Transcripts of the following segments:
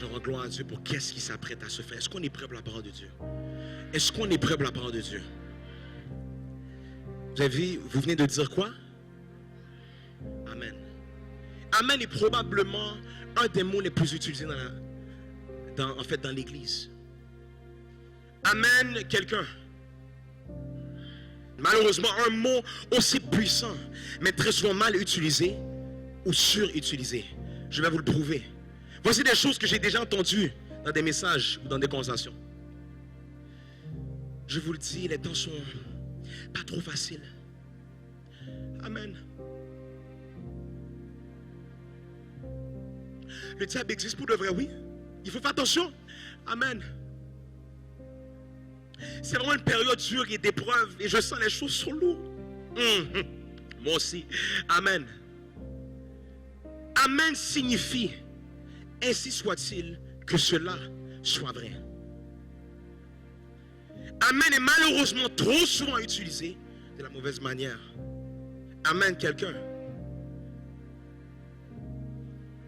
Je rends gloire à Dieu pour qu'est-ce qui s'apprête à se faire. Est-ce qu'on est prêt pour la parole de Dieu? Est-ce qu'on est prêt pour la parole de Dieu? Vous avez vu, vous venez de dire quoi? Amen. Amen est probablement un des mots les plus utilisés dans l'église. Amen, quelqu'un. Malheureusement, un mot aussi puissant, mais très souvent mal utilisé ou surutilisé. Je vais vous le prouver. Voici des choses que j'ai déjà entendues dans des messages ou dans des conversations. Je vous le dis, les temps sont pas trop faciles. Amen. Le diable existe pour de vrai, oui. Il faut faire attention. Amen. C'est vraiment une période dure et d'épreuve et je sens les choses sont lourdes. Moi aussi. Amen. Amen signifie, ainsi soit-il, que cela soit vrai. Amen est malheureusement trop souvent utilisé de la mauvaise manière. Amen, quelqu'un.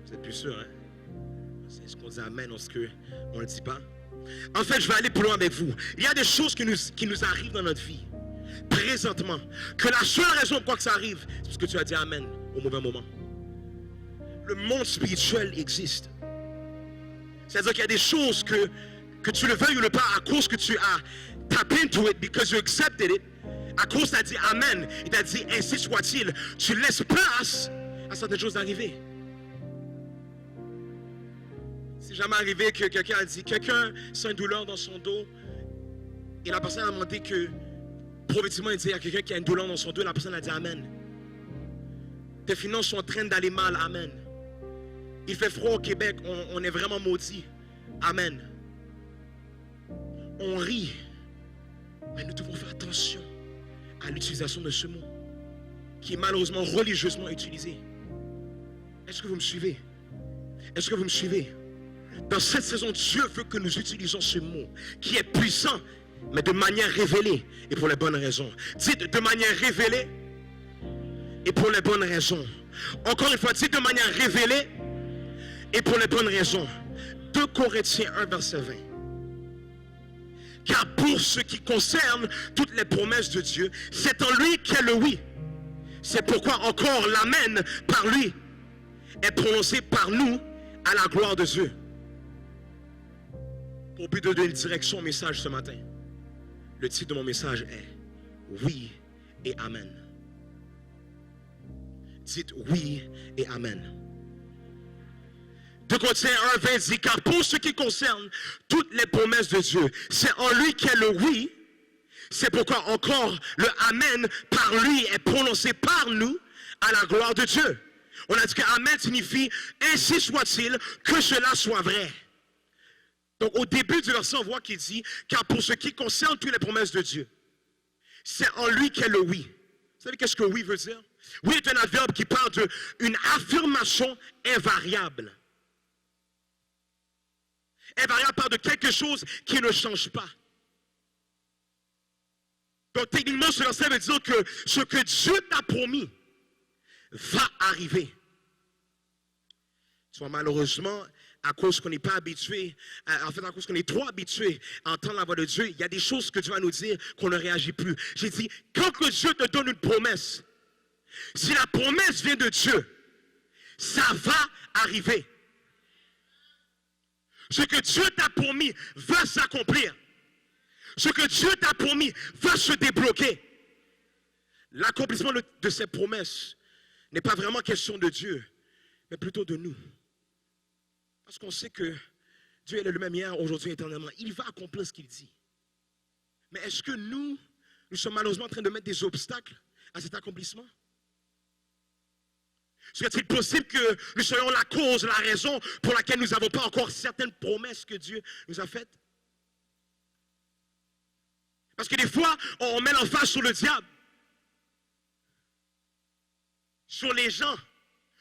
Vous êtes plus sûr, hein? C'est ce qu'on dit amen, on ne le dit pas. En fait, je vais aller plus loin avec vous. Il y a des choses qui nous arrivent dans notre vie, présentement, que la seule raison pourquoi que ça arrive, c'est parce que tu as dit amen au mauvais moment. Le monde spirituel existe. C'est-à-dire qu'il y a des choses que tu le veuilles ou le pas, à cause que tu as tapped into it, because you accepted it, à cause tu as dit amen, et tu as dit ainsi soit-il, tu laisses place à certaines choses d'arriver. C'est jamais arrivé que quelqu'un a dit, quelqu'un sent une douleur dans son dos, et la personne a demandé que, prophétiquement, il dit à quelqu'un qui a une douleur dans son dos, et la personne a dit amen. Tes finances sont en train d'aller mal, amen. Il fait froid au Québec, on est vraiment maudit. Amen. On rit, mais nous devons faire attention à l'utilisation de ce mot, qui est malheureusement religieusement utilisé. Est-ce que vous me suivez? Est-ce que vous me suivez? Dans cette saison, Dieu veut que nous utilisions ce mot, qui est puissant, mais de manière révélée, et pour les bonnes raisons. Dites de manière révélée, et pour les bonnes raisons. Encore une fois, dites de manière révélée, et pour les bonnes raisons. 2 Corinthiens 1, verset 20. Car pour ce qui concerne toutes les promesses de Dieu, c'est en lui qu'est le oui. C'est pourquoi encore l'amen par lui est prononcé par nous à la gloire de Dieu. Pour but de donner une direction au message ce matin, le titre de mon message est oui et amen. Dites oui et amen. 2 Corinthiens 1, 20 dit, car pour ce qui concerne toutes les promesses de Dieu, c'est en lui qu'est le oui. C'est pourquoi encore le amen par lui est prononcé par nous à la gloire de Dieu. On a dit que amen signifie ainsi soit-il, que cela soit vrai. Donc au début du verset, on voit qu'il dit, car pour ce qui concerne toutes les promesses de Dieu, c'est en lui qu'est le oui. Vous savez qu'est-ce que oui veut dire? Oui est un adverbe qui parle d'une affirmation invariable. Invariable parle de quelque chose qui ne change pas. Donc techniquement, ce verset veut dire que ce que Dieu t'a promis va arriver. Soit malheureusement, à cause qu'on n'est pas habitué, à cause qu'on est trop habitué à entendre la voix de Dieu, il y a des choses que Dieu va nous dire qu'on ne réagit plus. J'ai dit, quand que Dieu te donne une promesse, si la promesse vient de Dieu, ça va arriver. Ce que Dieu t'a promis va s'accomplir. Ce que Dieu t'a promis va se débloquer. L'accomplissement de ces promesses n'est pas vraiment question de Dieu, mais plutôt de nous. Parce qu'on sait que Dieu est le même hier, aujourd'hui, éternellement. Il va accomplir ce qu'il dit. Mais est-ce que nous sommes malheureusement en train de mettre des obstacles à cet accomplissement? Serait-il possible que nous soyons la cause, la raison pour laquelle nous n'avons pas encore certaines promesses que Dieu nous a faites? Parce que des fois, on met l'emphase sur le diable, sur les gens,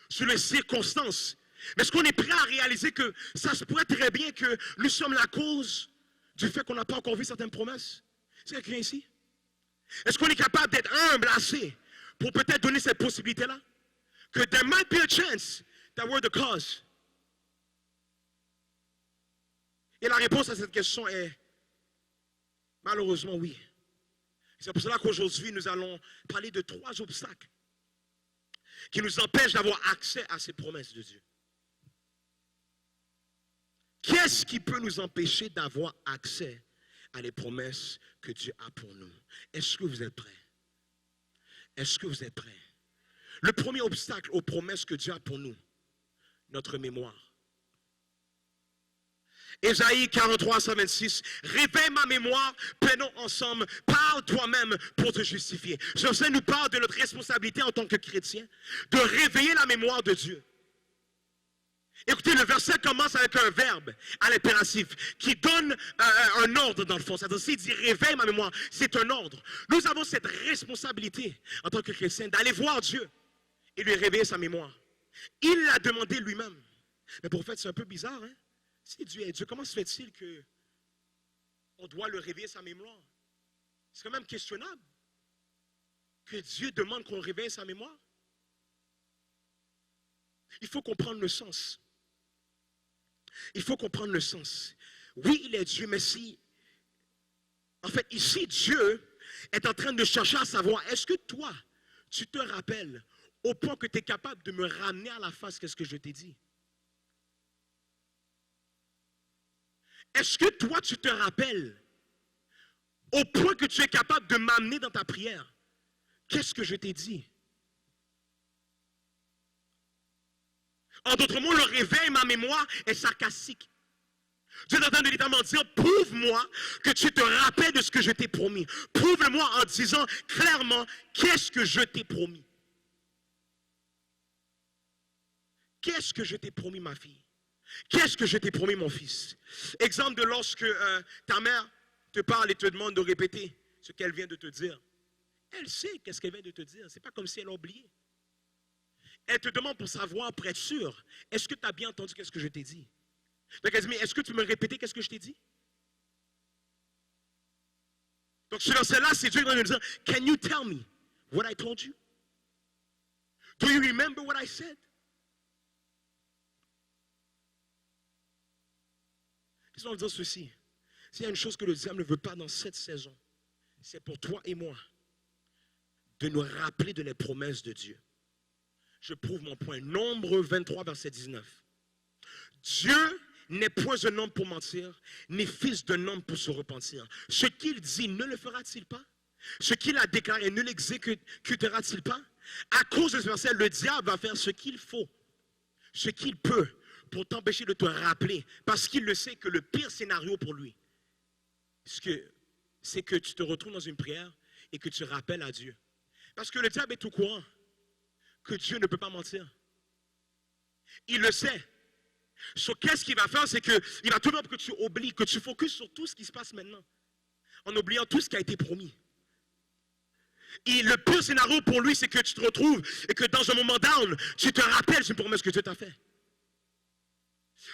sur les circonstances. Mais est-ce qu'on est prêt à réaliser que ça se pourrait très bien que nous sommes la cause du fait qu'on n'a pas encore vu certaines promesses? Est-ce qu'il y a quelqu'un ici? Est-ce qu'on est capable d'être humble assez pour peut-être donner cette possibilité-là? Que there might be a chance that we're the cause. Et la réponse à cette question est malheureusement oui. C'est pour cela qu'aujourd'hui, nous allons parler de 3 obstacles qui nous empêchent d'avoir accès à ces promesses de Dieu. Qu'est-ce qui peut nous empêcher d'avoir accès à les promesses que Dieu a pour nous? Est-ce que vous êtes prêts? Est-ce que vous êtes prêts? Le premier obstacle aux promesses que Dieu a pour nous, notre mémoire. Ésaïe 43, 126, réveille ma mémoire, prenons ensemble, parle toi-même pour te justifier. Ce nous parle de notre responsabilité en tant que chrétien, de réveiller la mémoire de Dieu. Écoutez, le verset commence avec un verbe à l'impératif qui donne un ordre dans le fond. C'est-à-dire, s'il dit réveille ma mémoire, c'est un ordre. Nous avons cette responsabilité en tant que chrétien d'aller voir Dieu et lui réveiller sa mémoire. Il l'a demandé lui-même. Mais pour fait, c'est un peu bizarre, hein? Si Dieu est Dieu, comment se fait-il qu'on doit le réveiller sa mémoire? C'est quand même questionnable que Dieu demande qu'on réveille sa mémoire. Il faut comprendre le sens. Il faut comprendre le sens. Oui, il est Dieu, mais si, en fait, ici, Dieu est en train de chercher à savoir, est-ce que toi, tu te rappelles au point que tu es capable de me ramener à la face qu'est-ce que je t'ai dit? Est-ce que toi, tu te rappelles au point que tu es capable de m'amener dans ta prière? Qu'est-ce que je t'ai dit? En d'autres mots, le réveil, ma mémoire est sarcastique. Dieu est en train de littéralement dire, prouve-moi que tu te rappelles de ce que je t'ai promis. Prouve-le-moi en disant clairement, qu'est-ce que je t'ai promis? Qu'est-ce que je t'ai promis, ma fille? Qu'est-ce que je t'ai promis, mon fils? Exemple de lorsque ta mère te parle et te demande de répéter ce qu'elle vient de te dire. Elle sait qu'est-ce qu'elle vient de te dire. Ce n'est pas comme si elle a oublié. Elle te demande pour savoir, pour être sûr, est-ce que tu as bien entendu qu'est-ce que je t'ai dit? Donc elle dit, mais est-ce que tu me répéter qu'est-ce que je t'ai dit? Donc ce verset-là, c'est Dieu qui va nous dire, can you tell me what I told you? Do you remember what I said? Laisse-moi dire ceci. S'il y a une chose que le diable ne veut pas dans cette saison, c'est pour toi et moi de nous rappeler de les promesses de Dieu. Je prouve mon point. Nombre 23, verset 19. Dieu n'est point un homme pour mentir, ni fils d'un homme pour se repentir. Ce qu'il dit, ne le fera-t-il pas? Ce qu'il a déclaré, ne l'exécutera-t-il pas? À cause de ce verset, le diable va faire ce qu'il faut, ce qu'il peut, pour t'empêcher de te rappeler, parce qu'il le sait que le pire scénario pour lui, c'est que tu te retrouves dans une prière et que tu rappelles à Dieu. Parce que le diable est au courant que Dieu ne peut pas mentir. Il le sait. Qu'est-ce qu'il va faire? C'est qu'il va tout le monde que tu oublies, que tu focuses sur tout ce qui se passe maintenant, en oubliant tout ce qui a été promis. Et le pire scénario pour lui, c'est que tu te retrouves et que dans un moment down, tu te rappelles d'une promesse que Dieu t'a faite.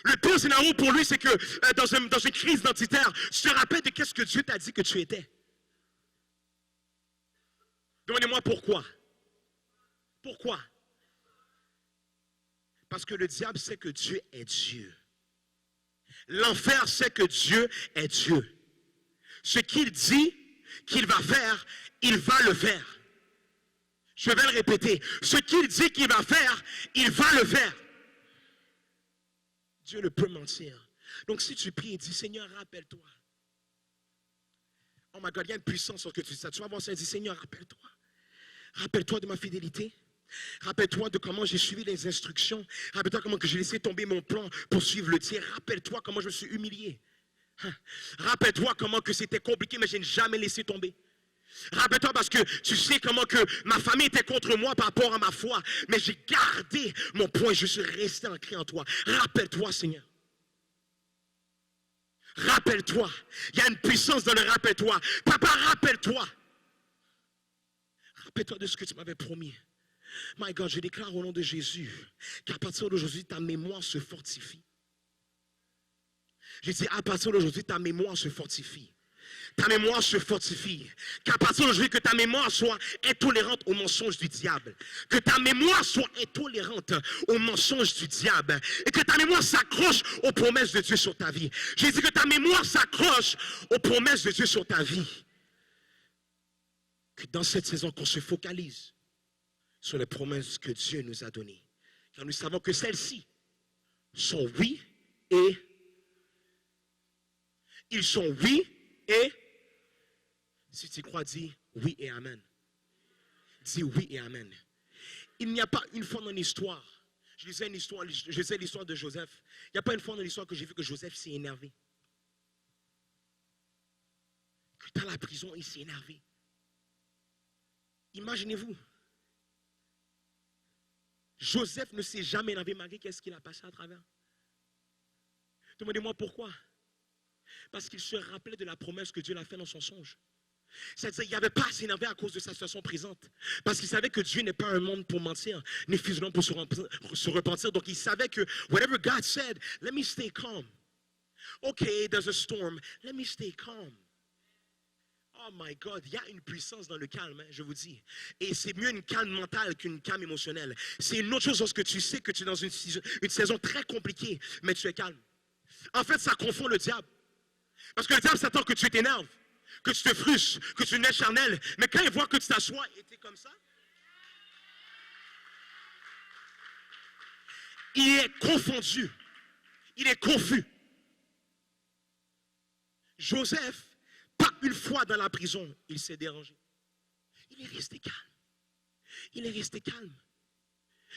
Le pire scénario pour lui, c'est que dans une crise identitaire, tu te rappelles de qu'est-ce que Dieu t'a dit que tu étais. Demandez-moi pourquoi. Pourquoi? Parce que le diable sait que Dieu est Dieu. L'enfer sait que Dieu est Dieu. Ce qu'il dit qu'il va faire, il va le faire. Je vais le répéter. Ce qu'il dit qu'il va faire, il va le faire. Dieu ne peut mentir. Donc si tu pries et dis, Seigneur, rappelle-toi. Oh my God, il y a une puissance sur ce que tu dis ça. Tu vas voir ça et dis, Seigneur, rappelle-toi. Rappelle-toi de ma fidélité. Rappelle-toi de comment j'ai suivi les instructions. Rappelle-toi comment que j'ai laissé tomber mon plan pour suivre le tien. Rappelle-toi comment je me suis humilié. Rappelle-toi comment que c'était compliqué, mais je n'ai jamais laissé tomber. Rappelle-toi parce que tu sais comment que ma famille était contre moi par rapport à ma foi, mais j'ai gardé mon point, je suis resté ancré en toi. Rappelle-toi, Seigneur. Rappelle-toi. Il y a une puissance dans le rappelle-toi. Papa, rappelle-toi. Rappelle-toi de ce que tu m'avais promis. My God, je déclare au nom de Jésus qu'à partir d'aujourd'hui, ta mémoire se fortifie. Je dis, à partir d'aujourd'hui, ta mémoire se fortifie. ta mémoire se fortifie. Qu'à partir d'aujourd'hui, que ta mémoire soit intolérante aux mensonges du diable. Que ta mémoire soit intolérante aux mensonges du diable. Et que ta mémoire s'accroche aux promesses de Dieu sur ta vie. J'ai dit que ta mémoire s'accroche aux promesses de Dieu sur ta vie. Que dans cette saison, qu'on se focalise sur les promesses que Dieu nous a données. Car nous savons que celles-ci sont oui et ils sont oui et si tu crois, dis oui et amen. Dis oui et amen. Il n'y a pas une fois dans l'histoire, je lisais l'histoire de Joseph, il n'y a pas une fois dans l'histoire que j'ai vu que Joseph s'est énervé. Que dans la prison, il s'est énervé. Imaginez-vous, Joseph ne s'est jamais énervé malgré qu'est-ce qu'il a passé à travers. Demandez-moi pourquoi. Parce qu'il se rappelait de la promesse que Dieu l'a faite dans son songe. C'est-à-dire qu'il n'avait pas à s'énerver à cause de sa situation présente. Parce qu'il savait que Dieu n'est pas un monde pour mentir, ni fils de l'homme pour se repentir. Donc il savait que whatever God said, let me stay calm. Okay, there's a storm, let me stay calm. Oh my God, il y a une puissance dans le calme, hein, je vous dis. Et c'est mieux une calme mentale qu'une calme émotionnelle. C'est une autre chose lorsque tu sais que tu es dans une saison très compliquée, mais tu es calme. En fait, ça confond le diable. Parce que le diable s'attend que tu t'énerves, que tu te frustres, que tu n'es charnel. Mais quand il voit que tu t'assois et tu es comme ça, il est confondu. Il est confus. Joseph, pas une fois dans la prison, il s'est dérangé. Il est resté calme. Il est resté calme.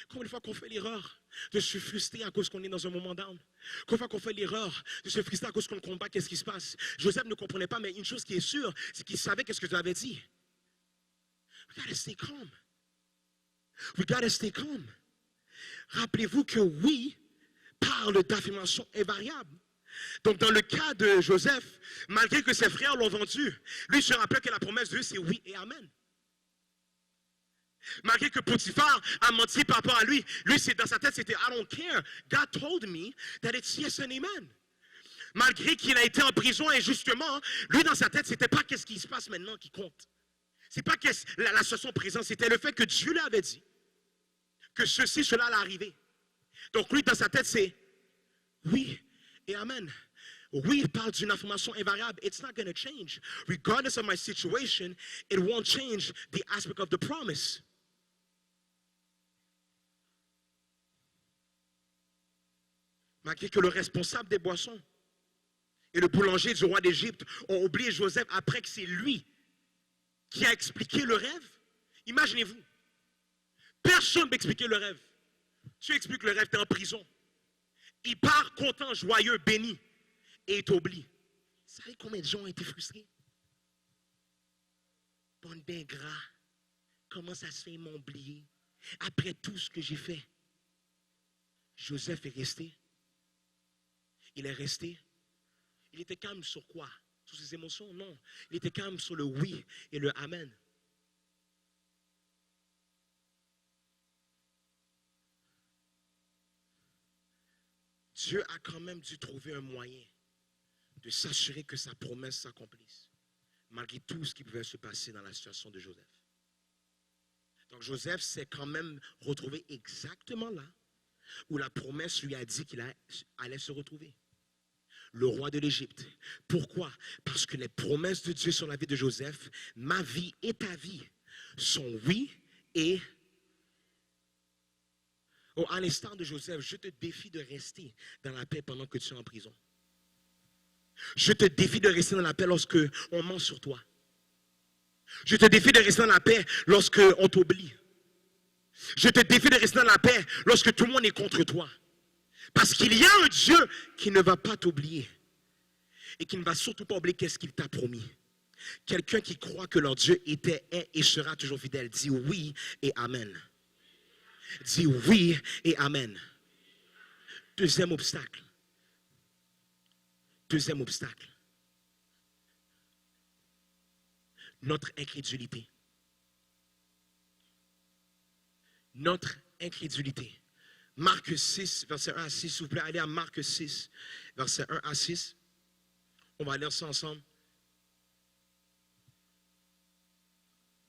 Combien de fois qu'on fait l'erreur de se frustrer à cause qu'on est dans un moment down? Combien de fois qu'on fait l'erreur de se frustrer à cause qu'on combat, qu'est-ce qui se passe? Joseph ne comprenait pas, mais une chose qui est sûre, c'est qu'il savait qu'est-ce que Dieu avait dit. We gotta stay calm. We gotta stay calm. Rappelez-vous que oui parle d'affirmation invariable. Donc dans le cas de Joseph, malgré que ses frères l'ont vendu, lui se rappelait que la promesse de Dieu c'est oui et amen. Malgré que Potiphar a menti par rapport à lui, c'est dans sa tête c'était I don't care. God told me that it's yes and amen. Malgré qu'il a été en prison injustement, lui dans sa tête c'était pas qu'est-ce qui se passe maintenant qui compte. C'est pas la situation présente, c'était le fait que Dieu lui avait dit que cela allait arriver. Donc lui dans sa tête c'est oui et amen. Oui parle d'une affirmation invariable. It's not going to change. Regardless of my situation, it won't change the aspect of the promise. Malgré que le responsable des boissons et le boulanger du roi d'Égypte ont oublié Joseph après que c'est lui qui a expliqué le rêve. Imaginez-vous, personne ne m'expliquait le rêve. Tu expliques le rêve, tu es en prison. Il part content, joyeux, béni et il t'oublie. Vous savez combien de gens ont été frustrés? Bande d'ingrats, comment ça se fait, ils m'ont oublié? Après tout ce que j'ai fait, Joseph est resté. Il est resté. Il était calme sur quoi? Sur ses émotions? Non. Il était calme sur le oui et le amen. Dieu a quand même dû trouver un moyen de s'assurer que sa promesse s'accomplisse, malgré tout ce qui pouvait se passer dans la situation de Joseph. Donc Joseph s'est quand même retrouvé exactement là où la promesse lui a dit qu'il allait se retrouver. Le roi de l'Égypte. Pourquoi? Parce que les promesses de Dieu sur la vie de Joseph, ma vie et ta vie, sont oui et... Oh, à l'instar de Joseph, je te défie de rester dans la paix pendant que tu es en prison. Je te défie de rester dans la paix lorsque on ment sur toi. Je te défie de rester dans la paix lorsque on t'oublie. Je te défie de rester dans la paix lorsque tout le monde est contre toi. Parce qu'il y a un Dieu qui ne va pas t'oublier et qui ne va surtout pas oublier qu'est-ce qu'il t'a promis. Quelqu'un qui croit que leur Dieu était, est et sera toujours fidèle. Dis oui et amen. Dis oui et amen. Deuxième obstacle. Deuxième obstacle. Notre incrédulité. Notre incrédulité. Marc 6, verset 1 à 6. S'il vous plaît, allez à Marc 6, verset 1 à 6. On va lire ça ensemble.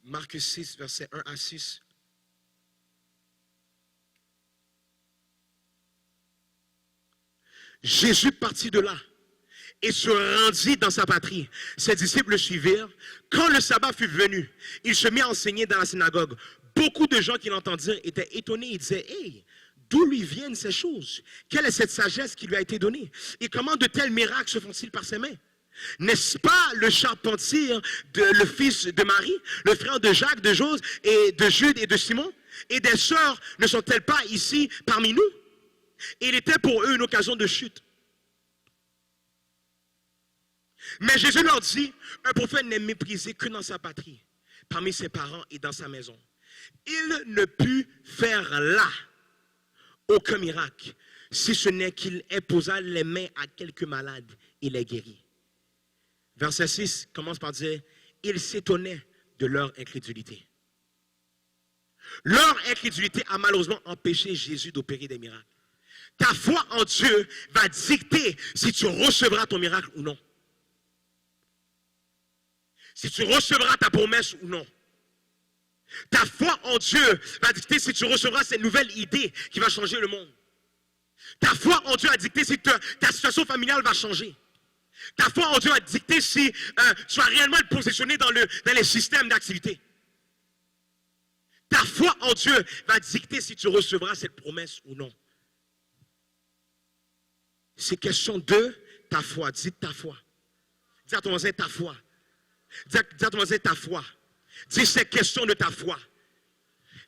Marc 6, versets 1 à 6. Jésus partit de là et se rendit dans sa patrie. Ses disciples le suivirent. Quand le sabbat fut venu, il se mit à enseigner dans la synagogue. Beaucoup de gens qui l'entendirent étaient étonnés. Ils disaient, hey, d'où lui viennent ces choses? Quelle est cette sagesse qui lui a été donnée? Et comment de tels miracles se font-ils par ses mains? N'est-ce pas le charpentier, le fils de Marie, le frère de Jacques, de Jose, et de Jude et de Simon? Et des sœurs ne sont-elles pas ici parmi nous? Et il était pour eux une occasion de chute. Mais Jésus leur dit, un prophète n'est méprisé que dans sa patrie, parmi ses parents et dans sa maison. Il ne put faire là aucun miracle, si ce n'est qu'il imposa les mains à quelques malades et les guérit. Verset 6 commence par dire, ils s'étonnaient de leur incrédulité. Leur incrédulité a malheureusement empêché Jésus d'opérer des miracles. Ta foi en Dieu va dicter si tu recevras ton miracle ou non. Si tu recevras ta promesse ou non. Ta foi en Dieu va dicter si tu recevras cette nouvelle idée qui va changer le monde. Ta foi en Dieu va dicter si ta situation familiale va changer. Ta foi en Dieu va dicter si tu vas réellement être positionné dans les systèmes d'activité. Ta foi en Dieu va dicter si tu recevras cette promesse ou non. C'est question de ta foi. Dis ta foi. Dis à ton voisin ta foi. Dis à ton voisin ta foi. Dis c'est question de ta foi.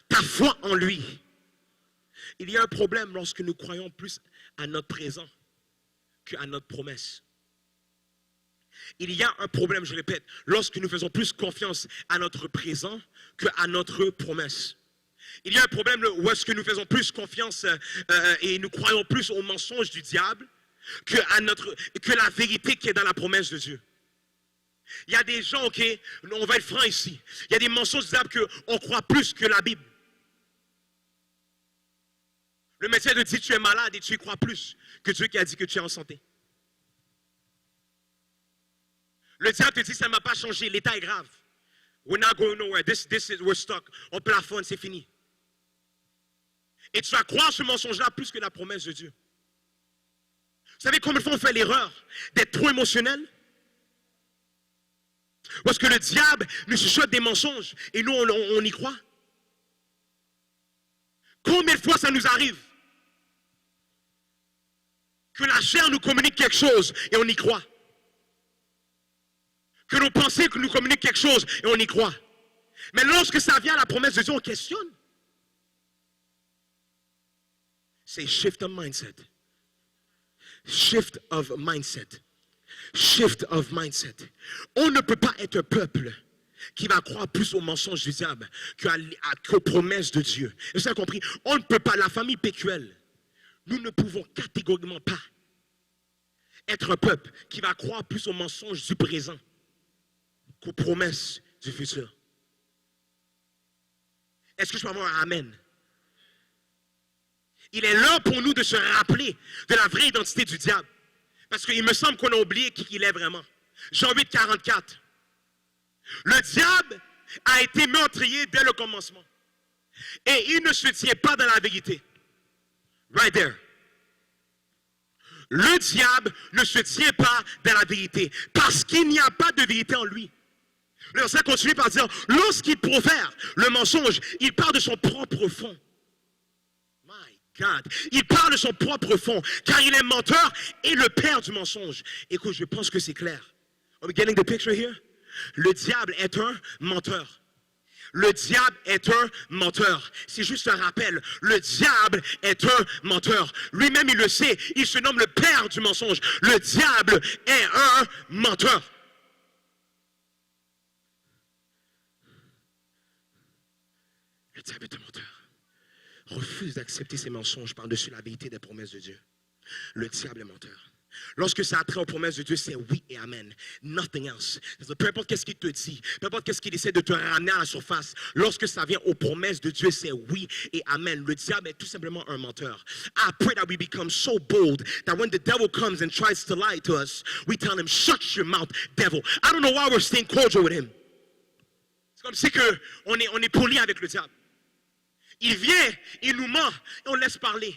Ta foi en lui. Il y a un problème lorsque nous croyons plus à notre présent qu'à notre promesse. Il y a un problème, je répète, lorsque nous faisons plus confiance à notre présent qu'à notre promesse. Il y a un problème où est-ce que nous faisons plus confiance et nous croyons plus aux mensonges du diable que la vérité qui est dans la promesse de Dieu. Il y a des gens, ok, on va être franc ici, il y a des mensonges du diable qu'on croit plus que la Bible. Le médecin te dit tu es malade et tu y crois plus que Dieu qui a dit que tu es en santé. Le diable te dit ça ne m'a pas changé, l'état est grave. We're not going nowhere, we're stuck. On plafonne, c'est fini. Et tu vas croire ce mensonge-là plus que la promesse de Dieu. Vous savez combien de fois on fait l'erreur d'être trop émotionnel? Parce que le diable nous chuchote des mensonges et nous on y croit. Combien de fois ça nous arrive que la chair nous communique quelque chose et on y croit? Que nos pensées nous communiquent quelque chose et on y croit. Mais lorsque ça vient à la promesse de Dieu, on questionne. C'est shift of mindset. Shift of mindset. Shift of mindset. On ne peut pas être un peuple qui va croire plus aux mensonges du diable qu'aux promesses de Dieu. Et vous avez compris? On ne peut pas, la famille PQL, nous ne pouvons catégoriquement pas être un peuple qui va croire plus aux mensonges du présent qu'aux promesses du futur. Est-ce que je peux avoir un amen? Il est l'heure pour nous de se rappeler de la vraie identité du diable. Parce qu'il me semble qu'on a oublié qui il est vraiment. Jean 8, 44. Le diable a été meurtrier dès le commencement. Et il ne se tient pas dans la vérité. Right there. Le diable ne se tient pas dans la vérité. Parce qu'il n'y a pas de vérité en lui. Le verset continue par dire, lorsqu'il profère le mensonge, il parle de son propre fond. My God. Il parle de son propre fond, car il est menteur et le père du mensonge. Écoute, je pense que c'est clair. Are we getting the picture here? Le diable est un menteur. Le diable est un menteur. C'est juste un rappel. Le diable est un menteur. Lui-même, il le sait. Il se nomme le père du mensonge. Le diable est un menteur. Le diable est un menteur. Refuse d'accepter ces mensonges par-dessus la vérité des promesses de Dieu. Le diable est menteur. Lorsque ça a trait aux promesses de Dieu, c'est oui et amen. Nothing else. Peu importe qu'est-ce qu'il te dit, peu importe qu'est-ce qu'il essaie de te ramener à la surface, lorsque ça vient aux promesses de Dieu, c'est oui et amen. Le diable est tout simplement un menteur. I pray that we become so bold that when the devil comes and tries to lie to us, we tell him, shut your mouth, devil. I don't know why we're staying cordial with him. C'est comme si que on est poli avec le diable. Il vient, il nous ment, et on laisse parler.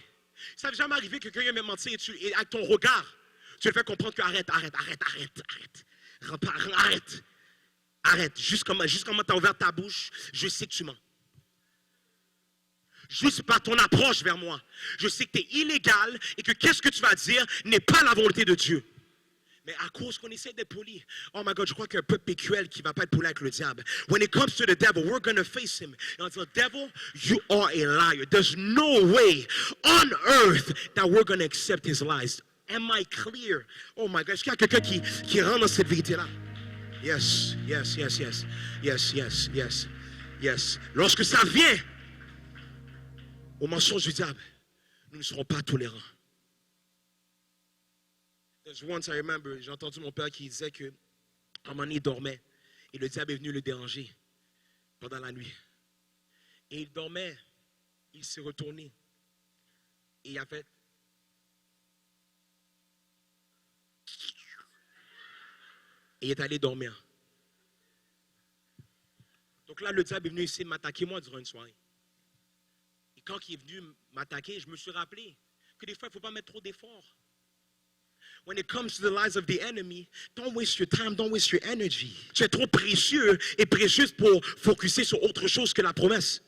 Ça n'est jamais arrivé que quelqu'un m'ait menti et avec ton regard, tu le fais comprendre que arrête. Arrête. Juste comment tu as ouvert ta bouche, je sais que tu mens. Juste par ton approche vers moi, je sais que tu es illégal et que qu'est-ce que tu vas dire n'est pas la volonté de Dieu. Mais à cause qu'on essaie d'être poli, oh my God, je crois qu'il y a un peuple PQL qui ne va pas être poli avec le diable. When it comes to the devil, we're going to face him. And until devil, you are a liar. There's no way on earth that we're going to accept his lies. Am I clear? Oh my God, est-ce qu'il y a quelqu'un qui rentre dans cette vérité-là? Yes. Lorsque ça vient au mensonge du diable, nous ne serons pas tolérants. There's once I remember, j'ai entendu mon père qui disait que un moment donné, il dormait et le diable est venu le déranger pendant la nuit. Et il dormait, il s'est retourné et il a fait et il est allé dormir. Donc là, le diable est venu essayer de m'attaquer moi durant une soirée. Et quand il est venu m'attaquer, je me suis rappelé que des fois, il ne faut pas mettre trop d'efforts. When it comes to the lies of the enemy, don't waste your time, don't waste your energy. Tu es trop précieux et précieuse pour focuser sur autre chose que la promesse.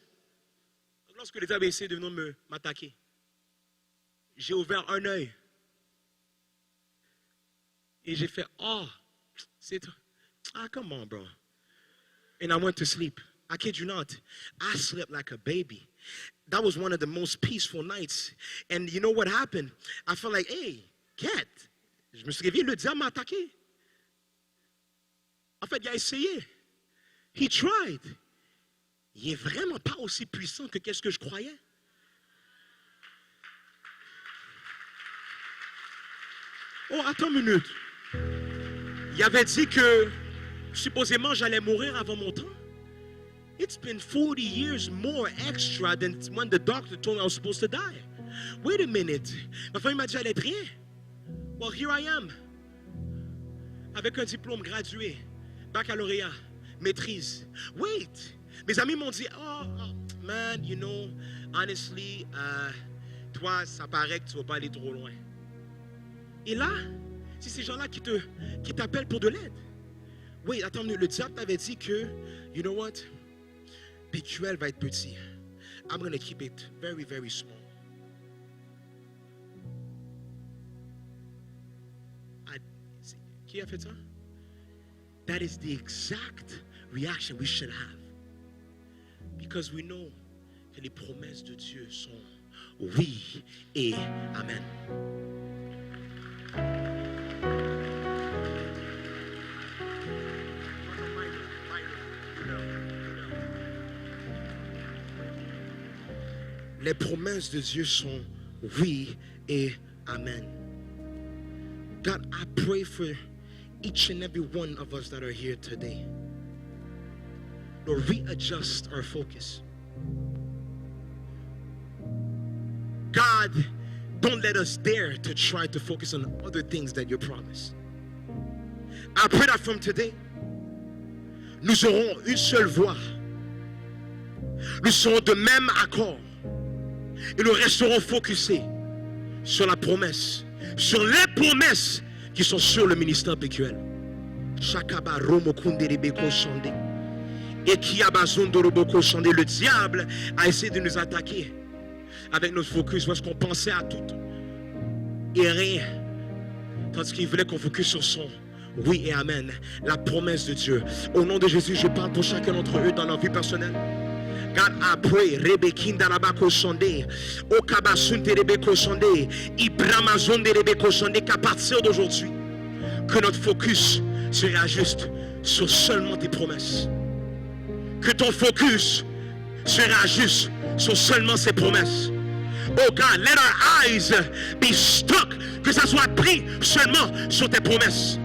Donc, lorsque le diable a essayé de venir m'attaquer, j'ai ouvert un œil et j'ai fait, c'est toi. Come on, bro. And I went to sleep. I kid you not. I slept like a baby. That was one of the most peaceful nights. And you know what happened? I felt like, hey, cat. Je me suis réveillé, le diable m'a attaqué. En fait, il a essayé. He tried. Il n'est vraiment pas aussi puissant que qu'est-ce que je croyais. Oh, attends une minute. Il avait dit que supposément j'allais mourir avant mon temps. It's been 40 years more extra than when the doctor told me I was supposed to die. Wait a minute. Ma famille m'a dit j'allais être rien. Well, here I am. Avec un diplôme gradué, baccalauréat, maîtrise. Wait. Mes amis m'ont dit, oh man, you know, honestly, toi, ça paraît que tu ne vas pas aller trop loin. Et là, c'est ces gens-là qui t'appellent pour de l'aide. Oui, attends, le diable t'avait dit que, you know what, PQL va être petit. I'm going to keep it very, very small. Qui a fait ça? That is the exact reaction we should have. Because we know que les promesses de Dieu sont oui et amen. Les promesses de Dieu sont oui et amen. God, I pray for each and every one of us that are here today. Lord, readjust our focus. God, don't let us dare to try to focus on other things that you promised. I pray that from today, nous aurons une seule voix. Nous serons de même accord. Et nous resterons focusés sur la promesse, sur les promesses qui sont sur le ministère PQL. Le diable a essayé de nous attaquer avec notre focus parce qu'on pensait à tout et rien. Tandis qu'il voulait qu'on focus sur son oui et amen, la promesse de Dieu. Au nom de Jésus, je parle pour chacun d'entre eux dans leur vie personnelle. God, I pray, Rebekinda Rabako Sonde, Okabasunte Rebeko Sonde, Ibramazonde Rebeko Sonde, qu'à partir d'aujourd'hui, que notre focus se réajuste sur seulement tes promesses. Que ton focus se réajuste sur seulement ces promesses. Oh God, let our eyes be stuck, que ça soit pris seulement sur tes promesses.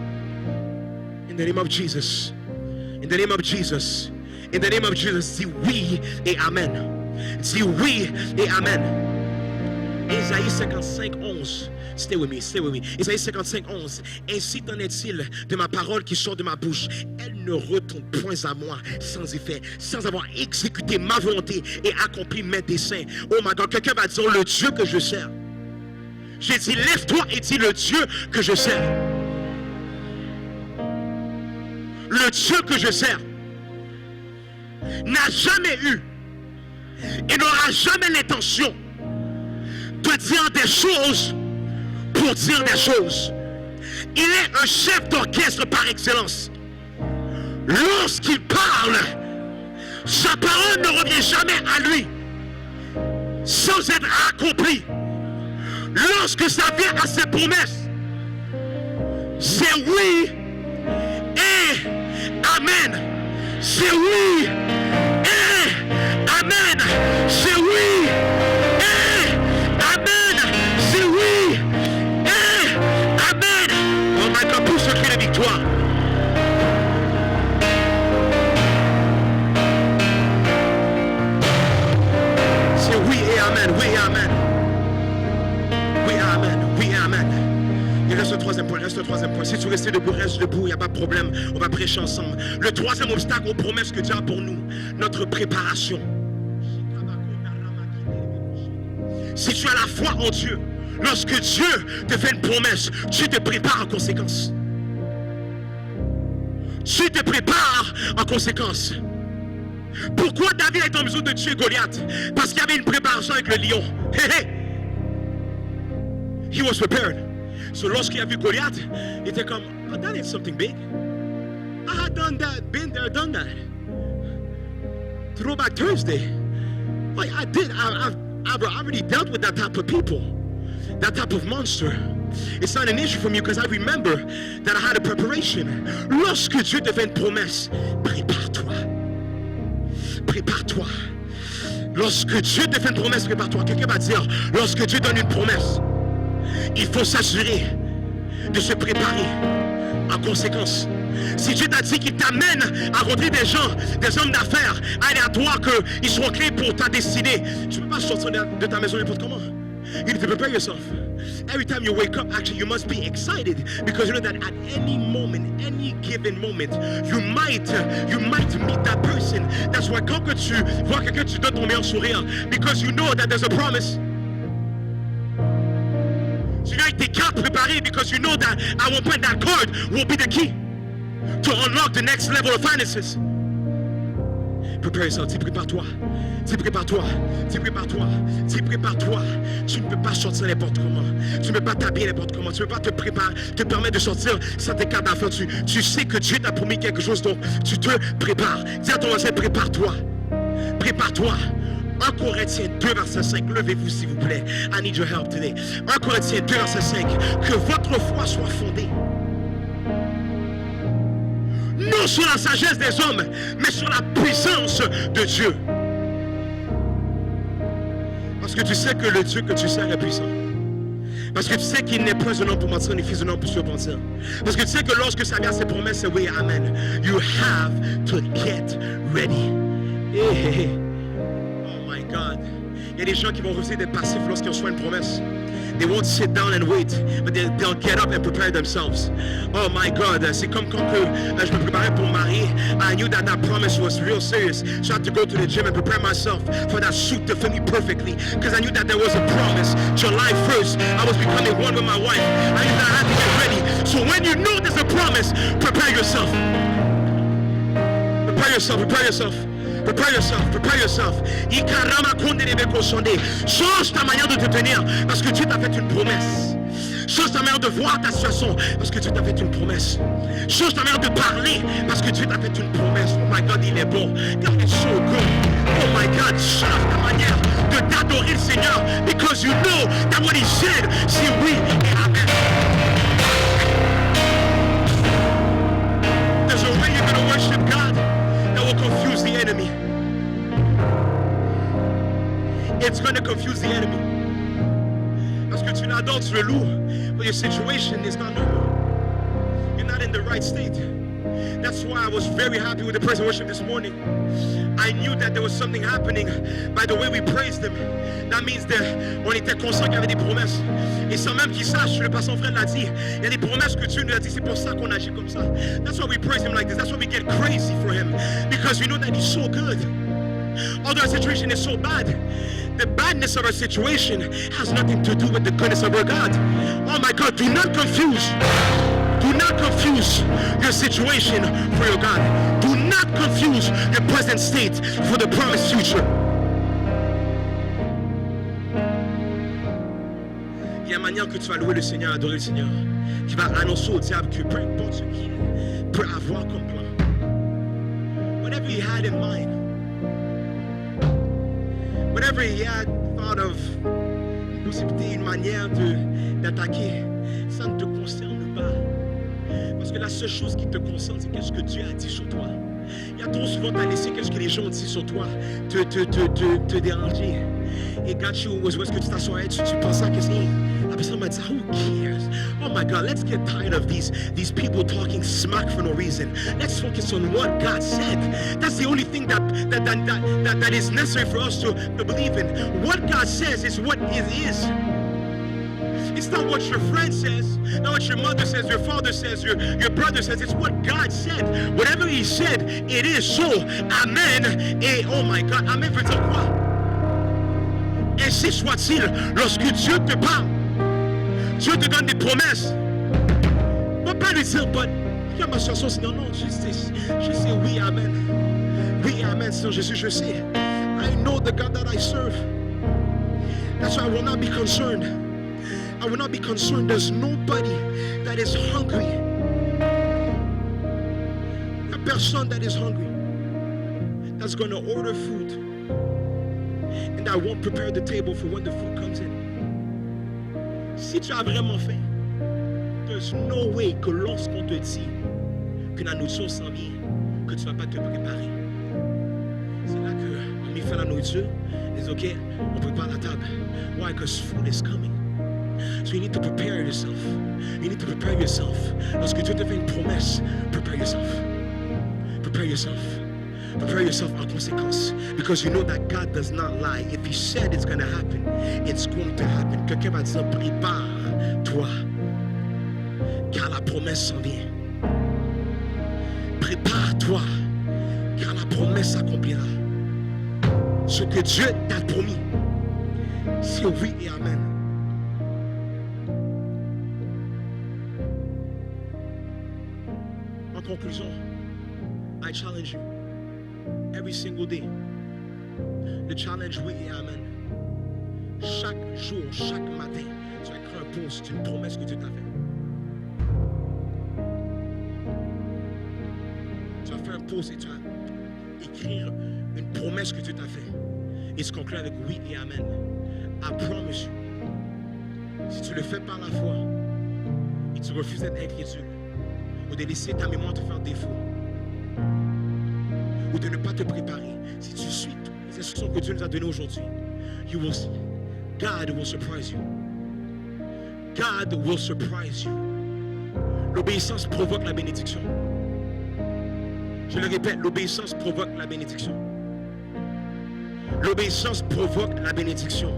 In the name of Jesus. In the name of Jesus. In the name of Jesus, dis oui et amen. Dis oui et amen. Ésaïe 55, 11. Stay with me, stay with me. Ésaïe 55, 11. Ainsi t'en est-il de ma parole qui sort de ma bouche. Elle ne retourne point à moi sans effet, sans avoir exécuté ma volonté et accompli mes desseins. Oh my God, quelqu'un va dire le Dieu que je sers. J'ai dit, lève-toi et dis le Dieu que je sers. Le Dieu que je sers n'a jamais eu et n'aura jamais l'intention de dire des choses pour dire des choses. Il est un chef d'orchestre par excellence. Lorsqu'il parle, sa parole ne revient jamais à lui sans être accomplie. Lorsque ça vient à ses promesses, c'est oui et amen. C'est oui et amen. C'est oui et amen. C'est oui et amen. Oh my God, pour ce qui est la victoire. C'est oui et amen, oui et amen. Oui et amen, oui et amen. Il reste le troisième point, Si tu restes debout, reste debout, il n'y a pas de problème. On va prêcher ensemble. Le troisième obstacle aux promesses que Dieu a pour nous, notre préparation. Si tu as la foi en Dieu, lorsque Dieu te fait une promesse, tu te prépares en conséquence. Tu te prépares en conséquence. Pourquoi David est en mesure de tuer Goliath? Parce qu'il y avait une préparation avec le lion. He was prepared. So lorsqu'il a vu Goliath, il était comme, oh, that is something big. I had done that, been there, done that. Throwback Thursday. Well, I did. I've already dealt with that type of people, that type of monster. It's not an issue for me because I remember that I had a preparation. Lorsque Dieu te fait une promesse, prépare-toi. Prépare-toi. Lorsque Dieu te fait une promesse, prépare-toi. Quelqu'un va dire, lorsque Dieu donne une promesse, il faut s'assurer de se préparer en conséquence. Si Dieu t'a dit qu'il t'amène à rencontrer des gens, des hommes d'affaires aléatoires, qu'ils soient clés pour ta destinée, tu ne peux pas sortir de ta maison n'importe comment. You need to prepare yourself. Every time you wake up, actually, you must be excited because you know that at any moment, any given moment, you might meet that person. That's why quand que tu vois quelqu'un, tu donnes ton meilleur sourire because you know that there's a promise. Tu viens avec tes cartes préparées because you know that at one point that card will be the key to unlock the next level of finances. Prepare yourself, dis prépare-toi, dis prépare-toi, dis prépare-toi, dis prépare-toi. Tu ne peux pas sortir n'importe comment, tu ne peux pas t'habiller n'importe comment, tu ne peux pas te préparer, te permettre de sortir sans tes cartes d'affaires. Tu sais que Dieu t'a promis quelque chose, donc tu te prépares. Dis à ton voisin, prépare-toi, prépare-toi. 1 Corinthiens 2 verset 5, levez-vous s'il vous plaît. I need your help today. 1 Corinthiens 2 verset 5, que votre foi soit fondée non sur la sagesse des hommes, mais sur la puissance de Dieu. Parce que tu sais que le Dieu que tu sers est puissant. Parce que tu sais qu'il n'est pas un homme pour mentir, ni fils d'un homme pour se repentir. Parce que tu sais que lorsque ça vient à ses promesses, c'est oui, amen. You have to get ready. Hey. Oh my God. Il y a des gens qui vont refuser d'être passifs lorsqu'ils reçoivent une promesse. They won't sit down and wait, but they'll get up and prepare themselves. Oh my God, c'est comme quand je me préparais pour marier. I knew that promise was real serious. So I had to go to the gym and prepare myself for that suit to fit me perfectly. Because I knew that there was a promise. July 1st, I was becoming one with my wife. I knew that I had to get ready. So when you know there's a promise, prepare yourself. Prepare yourself, prepare yourself. Prepare yourself, prepare yourself. Change ta manière de te tenir parce que Dieu t'a fait une promesse. Change ta manière de voir ta situation parce que Dieu t'a fait une promesse. Change ta manière de parler parce que Dieu t'a fait une promesse. Oh my God, il est bon. God is so good. Oh my God, change ta manière de t'adorer le Seigneur because you know that what He said, c'est oui et amen. There's a way you're going to worship God that will confuse the enemy. It's going to confuse the enemy. Parce que tu l'adores, tu le loues, but your situation is not normal. You're not in the right state. That's why I was very happy with the praise and worship this morning. I knew that there was something happening by the way we praised him. That means that on était conscient qu'il y avait des promesses. Et sans même qu'il sache, le pasteur Fred l'a dit, il y a des promesses que Dieu nous a dit, c'est pour ça qu'on agit comme ça. That's why we praise him like this. That's why we get crazy for him. Because we know that he's so good. Although our situation is so bad, the badness of our situation has nothing to do with the goodness of our God. Oh my God, do not confuse your situation for your God. Do not confuse your present state for the promised future. Il y a une manière que tu vas louer le Seigneur, adorer le Seigneur, qui va annoncer au diable que peu importe ce qu'il peut avoir comme plan, whatever he had in mind, whatever he had thought of, une possibilité, une manière d'attaquer, ça ne te concerne pas. Parce que la seule chose qui te concerne, c'est qu'est-ce que Dieu a dit sur toi. Il y a trop souvent, tu as laissé qu'est-ce que les gens disent sur toi te déranger. Et quand tu où est-ce que tu t'assois, tu penses à qu'est-ce que la personne m'a dit, who cares? Oh my God, let's get tired of these people talking smack for no reason. Let's focus on what God said. That's the only thing that is necessary for us to believe in. What God says is what it is. It's not what your friend says, not what your mother says, your father says, your brother says. It's what God said. Whatever he said, it is so. Amen. Et oh my God, Amen veut dire quoi? Ainsi soit-il. Lorsque Dieu te parle, Dieu te donne des promesses. Ne va pas lui dire, but, regarde ma chanson, Seigneur, non, je sais, oui, Amen. Oui, Amen, Seigneur Jésus, je sais. I know the God that I serve. That's why I will not be concerned. I will not be concerned. There's nobody that is hungry. A person that is hungry that's going to order food and that won't prepare the table for when the food comes in. Si tu as vraiment faim, there's no way que lorsqu'on te dit que la nourriture s'en vient, que tu ne vas pas te préparer. C'est là qu'on met fait la nourriture, on dit ok, on prépare la table. Why? Because food is coming. So you need to prepare yourself. You need to prepare yourself. Lorsque Dieu te fait une promesse, prepare yourself. Prepare yourself. Prepare yourself en conséquence. Because you know that God does not lie. If He said it's going to happen, it's going to happen. Quelqu'un va dire, prépare-toi. Car la promesse s'en vient. Prépare-toi. Car la promesse s'accomplira. Ce que Dieu t'a promis, c'est oui et amen. En conclusion, I challenge you every single day. Le challenge oui et amen. Chaque jour, chaque matin, tu vas écrire un post d'une promesse que Dieu t'a faite. Tu vas faire un post et tu vas écrire une promesse que Dieu t'a faite. Et se conclure avec oui et amen. I promise you, si tu le fais par la foi et tu refuses d'être incrédule, ou de laisser ta mémoire te faire défaut, ou de ne pas te préparer, si tu suis toutes les instructions que Dieu nous a données aujourd'hui, you will see. God will surprise you. God will surprise you. L'obéissance provoque la bénédiction. Je le répète, l'obéissance provoque la bénédiction. L'obéissance provoque la bénédiction.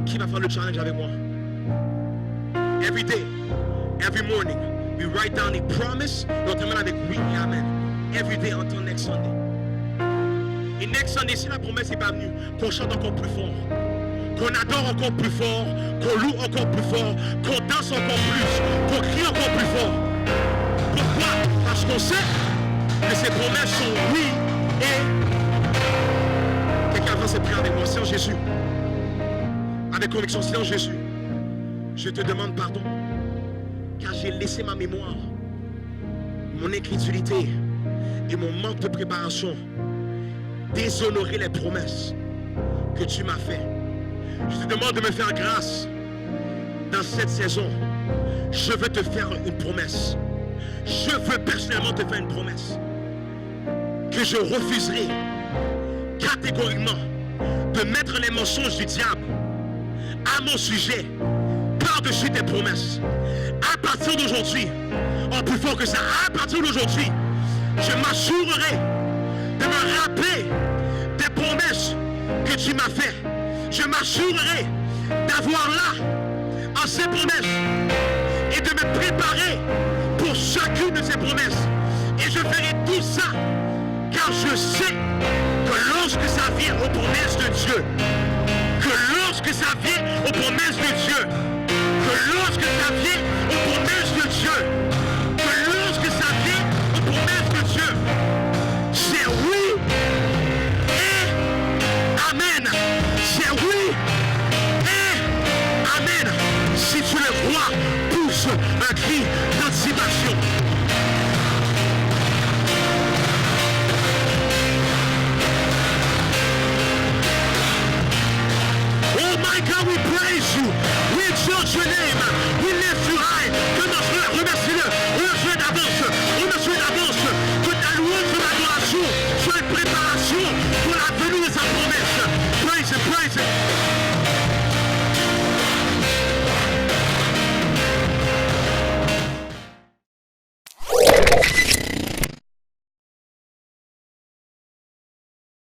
Qui va faire le challenge avec moi? Every day, every morning, we write down a promise et on termine avec oui et amen. Every day until next Sunday. Et next Sunday, si la promesse n'est pas venue, qu'on chante encore plus fort, qu'on adore encore plus fort, qu'on loue encore plus fort, qu'on danse encore plus, qu'on crie encore plus fort. Pourquoi? Parce qu'on sait que ces promesses sont oui et... Quelqu'un avance et prie avec moi, Seigneur Jésus. Avec conviction, Seigneur Jésus, je te demande pardon, car j'ai laissé ma mémoire, mon incrédulité et mon manque de préparation déshonorer les promesses que tu m'as faites. Je te demande de me faire grâce dans cette saison. Je veux te faire une promesse. Je veux personnellement te faire une promesse que je refuserai catégoriquement de mettre les mensonges du diable à mon sujet par-dessus tes promesses. À partir d'aujourd'hui, en plus fort que ça, à partir d'aujourd'hui, je m'assurerai de me rappeler des promesses que tu m'as faites. Je m'assurerai d'avoir là en ces promesses et de me préparer pour chacune de ces promesses. Et je ferai tout ça car je sais que lorsque ça vient aux promesses de Dieu, que lorsque ça vient aux promesses de Dieu, que lorsque ça vient aux promesses de Dieu, que lorsque ça vient aux promesses de Dieu, c'est oui et amen. C'est oui et amen. Si tu le crois, pousse un cri d'anticipation. Oh my God, we praise you. We exalt your name. We lift you high. Remercie-le. Remercie-le d'avance. Remercie-le d'avance. Que ta louange, ton adoration soit une préparation pour la venue de sa promesse.